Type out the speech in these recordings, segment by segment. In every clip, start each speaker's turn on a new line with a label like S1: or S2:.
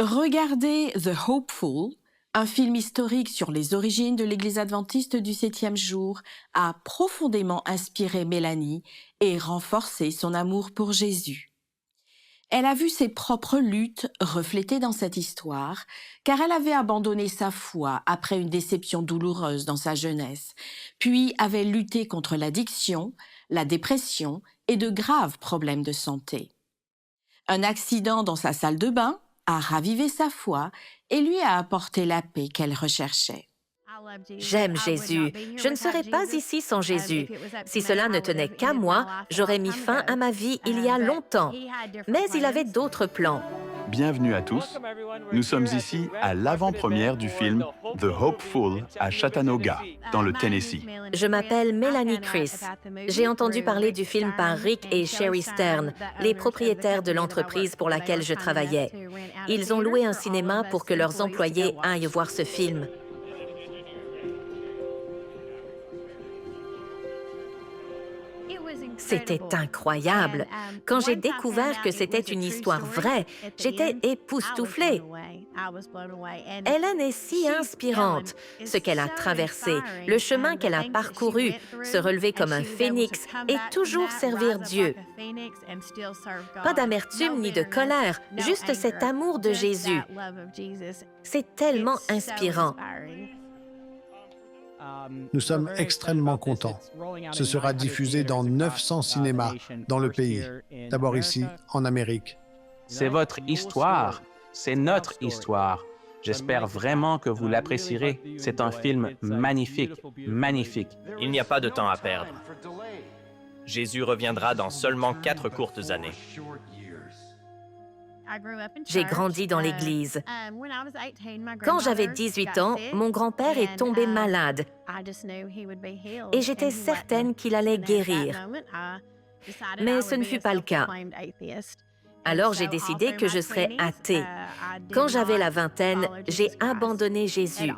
S1: Regardez The Hopeful, un film historique sur les origines de l'Église adventiste du septième jour, a profondément inspiré Mélanie et renforcé son amour pour Jésus. Elle a vu ses propres luttes reflétées dans cette histoire, car elle avait abandonné sa foi après une déception douloureuse dans sa jeunesse, puis avait lutté contre l'addiction, la dépression et de graves problèmes de santé. Un accident dans sa salle de bain a ravivé sa foi et lui a apporté la paix qu'elle recherchait.
S2: J'aime Jésus. Je ne serais pas ici sans Jésus. Si cela ne tenait qu'à moi, j'aurais mis fin à ma vie il y a longtemps. Mais il avait d'autres plans.
S3: Bienvenue à tous. Nous sommes ici à l'avant-première du film The Hopeful à Chattanooga, dans le Tennessee.
S2: Je m'appelle Mélanie Chris. J'ai entendu parler du film par Rick et Sherry Stern, les propriétaires de l'entreprise pour laquelle je travaillais. Ils ont loué un cinéma pour que leurs employés aillent voir ce film. C'était incroyable. Quand j'ai découvert que c'était une histoire vraie, j'étais époustouflée. Helen est si inspirante. Ce qu'elle a traversé, le chemin qu'elle a parcouru, se relever comme un phénix et toujours servir Dieu. Pas d'amertume ni de colère, juste cet amour de Jésus. C'est tellement inspirant.
S4: Nous sommes extrêmement contents. Ce sera diffusé dans 900 cinémas dans le pays, d'abord ici, en Amérique.
S5: C'est votre histoire, c'est notre histoire. J'espère vraiment que vous l'apprécierez. C'est un film magnifique, magnifique.
S6: Il n'y a pas de temps à perdre. Jésus reviendra dans seulement 4 courtes années.
S2: J'ai grandi dans l'Église. Quand j'avais 18 ans, mon grand-père est tombé malade et j'étais certaine qu'il allait guérir. Mais ce ne fut pas le cas. Alors j'ai décidé que je serais athée. Quand j'avais la vingtaine, j'ai abandonné Jésus.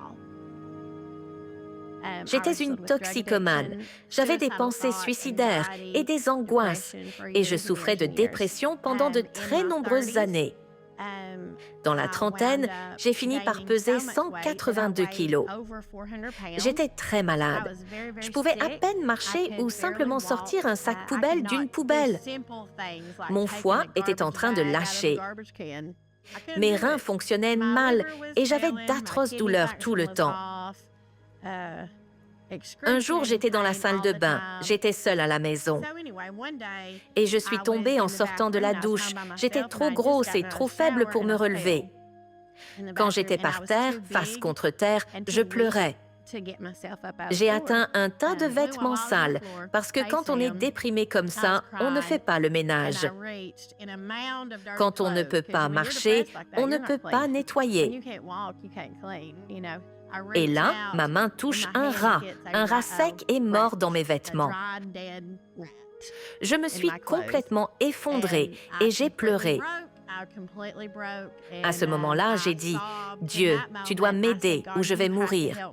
S2: J'étais une toxicomane. J'avais des pensées suicidaires et des angoisses, et je souffrais de dépression pendant de très nombreuses années. Dans la trentaine, j'ai fini par peser 182 kilos. J'étais très malade. Je pouvais à peine marcher ou simplement sortir un sac poubelle d'une poubelle. Mon foie était en train de lâcher. Mes reins fonctionnaient mal et j'avais d'atroces douleurs tout le temps. Un jour, j'étais dans la salle de bain. J'étais seule à la maison. Et je suis tombée en sortant de la douche. J'étais trop grosse et trop faible pour me relever. Quand j'étais par terre, face contre terre, je pleurais. J'ai atteint un tas de vêtements sales, parce que quand on est déprimé comme ça, on ne fait pas le ménage. Quand on ne peut pas marcher, on ne peut pas nettoyer. Et là, ma main touche un rat sec et mort dans mes vêtements. Je me suis complètement effondrée et j'ai pleuré. À ce moment-là, j'ai dit, « Dieu, tu dois m'aider ou je vais mourir. »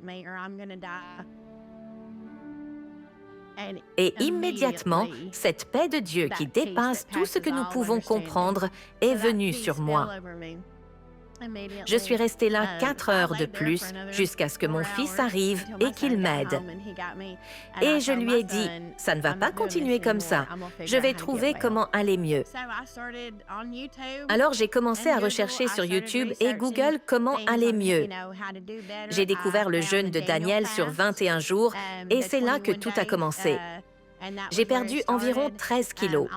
S2: Et immédiatement, cette paix de Dieu qui dépasse tout ce que nous pouvons comprendre est venue sur moi. Je suis restée là 4 heures de plus jusqu'à ce que mon fils arrive et qu'il m'aide. Et je lui ai dit, « Ça ne va pas continuer comme ça. Je vais trouver comment aller mieux. » Alors j'ai commencé à rechercher sur YouTube et Google comment aller mieux. J'ai découvert le jeûne de Daniel sur 21 jours et c'est là que tout a commencé. J'ai perdu environ 13 kilos.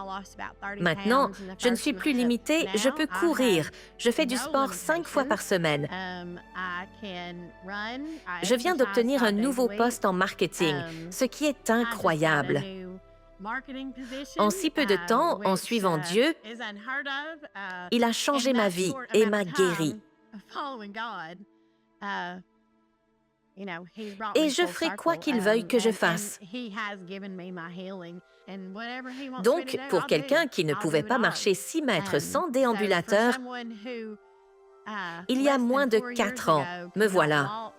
S2: Maintenant, je ne suis plus limitée, je peux courir. Je fais du sport 5 fois par semaine. Je viens d'obtenir un nouveau poste en marketing, ce qui est incroyable. En si peu de temps, en suivant Dieu, il a changé ma vie et m'a guérie. Et je ferai quoi qu'il veuille que je fasse. Donc, pour quelqu'un qui ne pouvait pas marcher 6 mètres sans déambulateur, il y a moins de 4 ans, me voilà.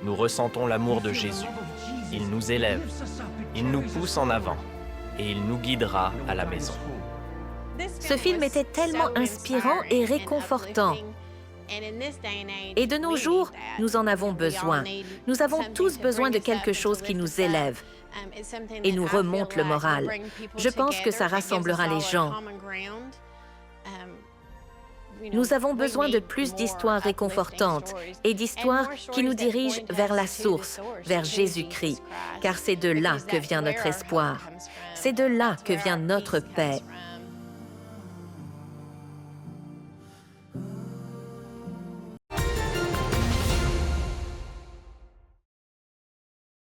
S6: Nous ressentons l'amour de Jésus. Il nous élève, il nous pousse en avant et il nous guidera à la maison.
S2: Ce film était tellement inspirant et réconfortant. Et de nos jours, nous en avons besoin. Nous avons tous besoin de quelque chose qui nous élève et nous remonte le moral. Je pense que ça rassemblera les gens. Nous avons besoin de plus d'histoires réconfortantes et d'histoires qui nous dirigent vers la source, vers Jésus-Christ, car c'est de là que vient notre espoir. C'est de là que vient notre paix.